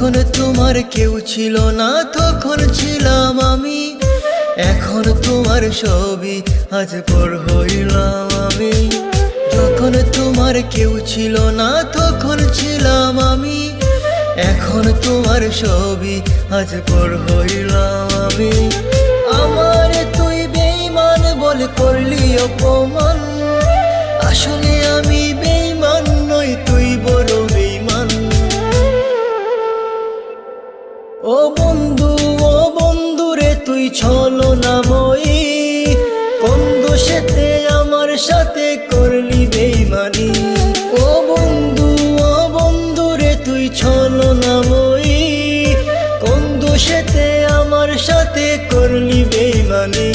যখন তোমার কেউ ছিল না তখন ছিলাম আমি, এখন তোমার ছবি আজ পর হইলাম আমি। যখন তোমার কেউ ছিল না তখন ছিলাম আমি, এখন তোমার ছবি আজ পর হইলাম আমি। আমার তুই বেঈমান বলে করলি অপমান, আসলে আমি বেঈমান নই, তুই বড় বেঈমান। ও বন্ধু রে তুই ছলনাময়ী, কোন দোষেতে আমার সাথে করলি বেঈমানি। ও বন্ধু রে তুই ছলনাময়ী, কোন দোষেতে আমার সাথে করলি বেঈমানি।